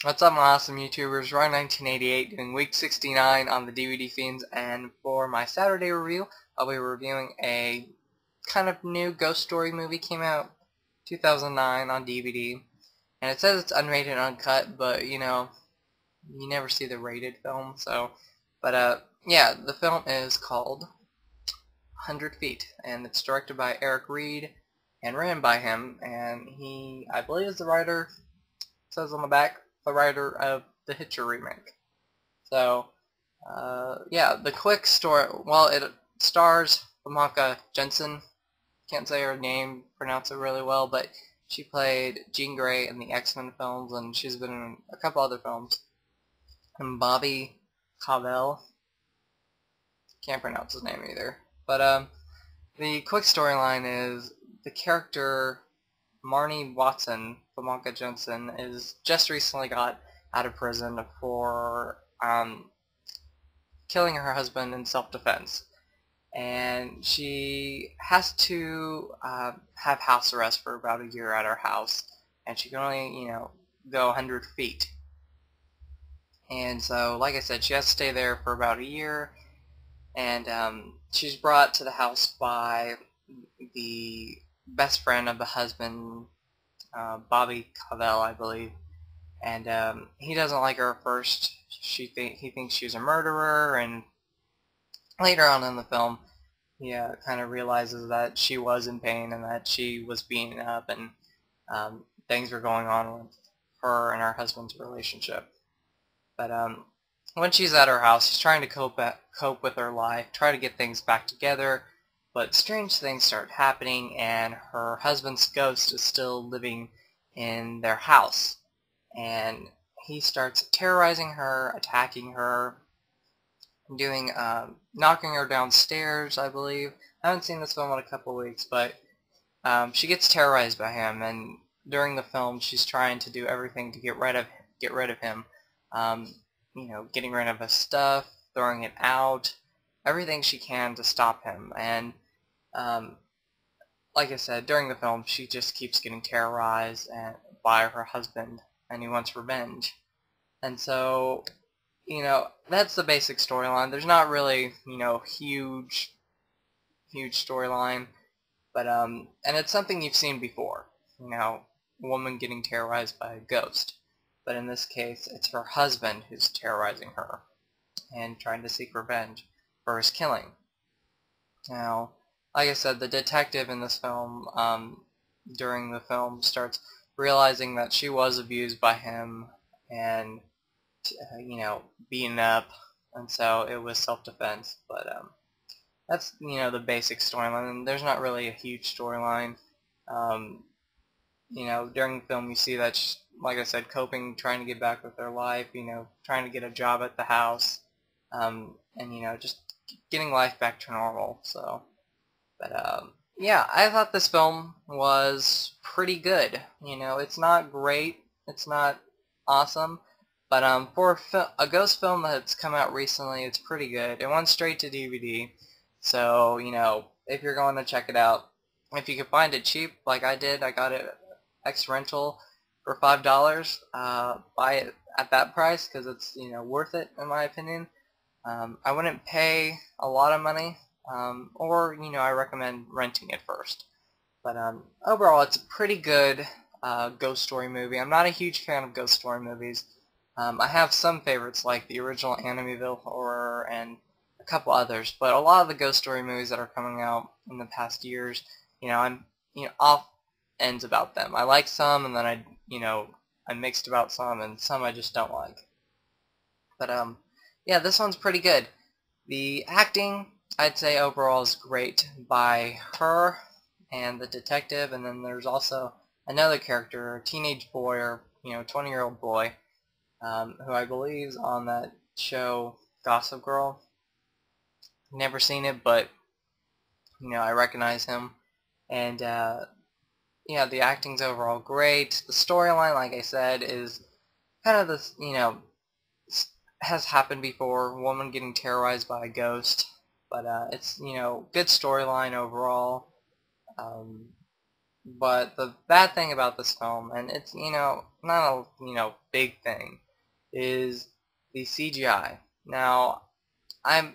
What's up, my awesome YouTubers? Rhine1988 doing week 69 on the DVD Fiends, and for my Saturday review, I'll be reviewing a kind of new ghost story movie. Came out 2009 on DVD, and it says it's unrated and uncut, but you know, you never see the rated film, so, but yeah, the film is called 100 Feet, and it's directed by Eric Reed and written by him, and he, I believe, is the writer, says on the back, the writer of the Hitcher remake. So, yeah, the quick story, well, it stars Famke Janssen. Can't say her name, pronounce it really well, but she played Jean Grey in the X-Men films, and she's been in a couple other films. And Bobby Cavell, can't pronounce his name either. But, the quick storyline is the character Marnie Watson, Famke Janssen, is just recently got out of prison for killing her husband in self-defense, and she has to have house arrest for about a year at her house, and she can only, you know, go 100 feet. And so, like I said, she has to stay there for about a year, and she's brought to the house by the best friend of the husband, Bobby Cavell, I believe, and he doesn't like her at first. He thinks she's a murderer, and later on in the film, he kind of realizes that she was in pain and that she was beaten up, and things were going on with her and her husband's relationship. But when she's at her house, she's trying to cope with her life, try to get things back together. But strange things start happening, and her husband's ghost is still living in their house. And he starts terrorizing her, attacking her, doing, knocking her downstairs, I believe. I haven't seen this film in a couple weeks, but she gets terrorized by him, and during the film, she's trying to do everything to get rid of him. You know, getting rid of his stuff, throwing it out, everything she can to stop him. And like I said, during the film, she just keeps getting terrorized by her husband, and he wants revenge. And so, you know, that's the basic storyline. There's not really, you know, huge storyline, but and it's something you've seen before. You know, a woman getting terrorized by a ghost. But in this case, it's her husband who's terrorizing her and trying to seek revenge for his killing. Now, like I said, the detective in this film, during the film, starts realizing that she was abused by him and, you know, beaten up, and so it was self-defense. But that's, you know, the basic storyline. There's not really a huge storyline. You know, during the film, you see that, like I said, coping, trying to get back with their life, you know, trying to get a job at the house, and, you know, just getting life back to normal. So, but yeah, I thought this film was pretty good. You know, it's not great, it's not awesome, but for a ghost film that's come out recently, it's pretty good. It went straight to DVD, so, you know, if you're going to check it out, if you can find it cheap, like I did, I got it X rental for $5. Buy it at that price because it's, you know, worth it in my opinion. I wouldn't pay a lot of money, or, you know, I recommend renting it first. But overall, it's a pretty good ghost story movie. I'm not a huge fan of ghost story movies. I have some favorites like the original Amityville Horror and a couple others, but a lot of the ghost story movies that are coming out in the past years, you know, I'm, you know, off ends about them. I like some, and then I'm mixed about some, and some I just don't like. But yeah, this one's pretty good. The acting, I'd say overall, is great by her and the detective, and then there's also another character, a teenage boy, or, you know, 20-year-old boy, who I believe is on that show Gossip Girl. Never seen it, but, you know, I recognize him. And yeah, the acting's overall great. The storyline, like I said, is kind of this, you know, has happened before, a woman getting terrorized by a ghost, but it's, you know, good storyline overall. But the bad thing about this film, and it's, not a, big thing, is the CGI. Now, I'm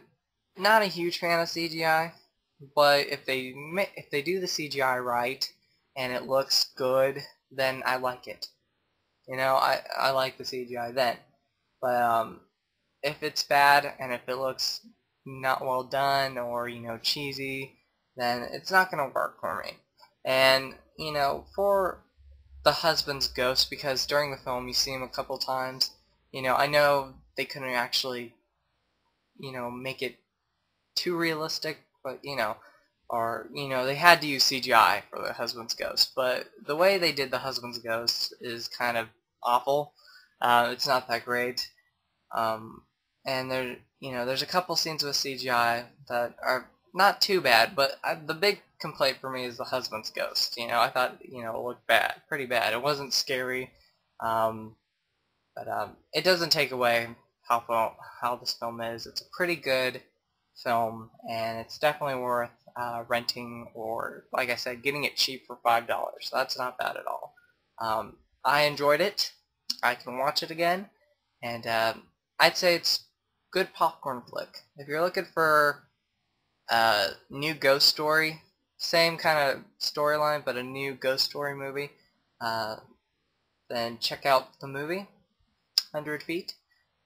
not a huge fan of CGI, but if they do the CGI right and it looks good, then I like it. I like the CGI then. But if it's bad and if it looks not well done or cheesy, then it's not gonna work for me. And for the husband's ghost, because during the film you see him a couple times. I know they couldn't actually make it too realistic, but or they had to use CGI for the husband's ghost. But the way they did the husband's ghost is kind of awful. It's not that great. And there's a couple scenes with CGI that are not too bad, but the big complaint for me is the husband's ghost. I thought it looked bad, pretty bad. It wasn't scary, but it doesn't take away how this film is. It's a pretty good film, and it's definitely worth renting, or like I said, getting it cheap for $5. That's not bad at all. I enjoyed it. I can watch it again, and I'd say it's good popcorn flick. If you're looking for a new ghost story, same kind of storyline, but a new ghost story movie, then check out the movie 100 Feet.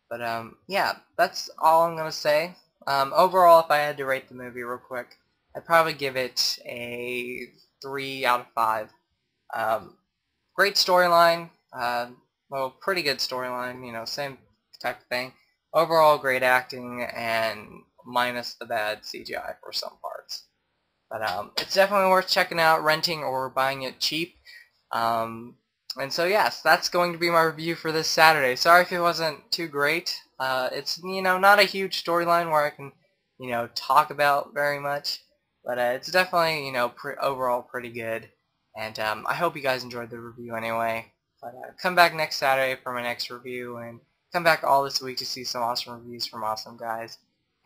But yeah, that's all I'm gonna say. Overall, if I had to rate the movie real quick, I'd probably give it a 3 out of 5. Great storyline, well, pretty good storyline, same type of thing. Overall, great acting, and minus the bad CGI for some parts. But it's definitely worth checking out, renting, or buying it cheap. And so yes, that's going to be my review for this Saturday. Sorry if it wasn't too great. It's not a huge storyline where I can talk about very much, but it's definitely overall pretty good. And I hope you guys enjoyed the review anyway. But come back next Saturday for my next review, and come back all this week to see some awesome reviews from awesome guys.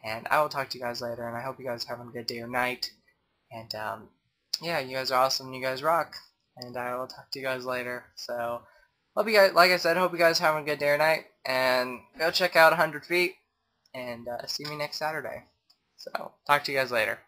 And I will talk to you guys later, and I hope you guys are having a good day or night. And yeah, you guys are awesome, you guys rock. And I will talk to you guys later. So, hope you guys, like I said, hope you guys are having a good day or night. And go check out 100 Feet, and see me next Saturday. So, talk to you guys later.